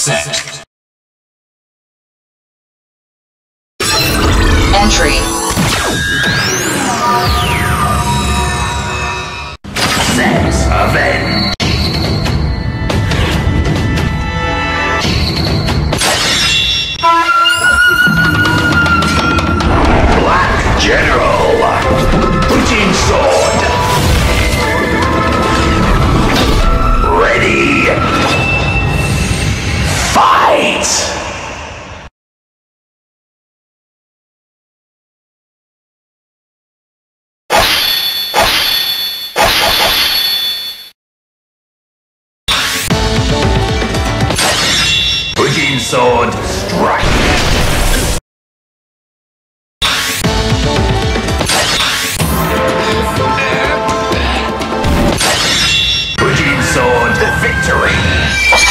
Set. Entry. Set. Avenge. Black General. Bujin sword. Ready. Fight. Bujin sword, strike! Bujin sword, victory!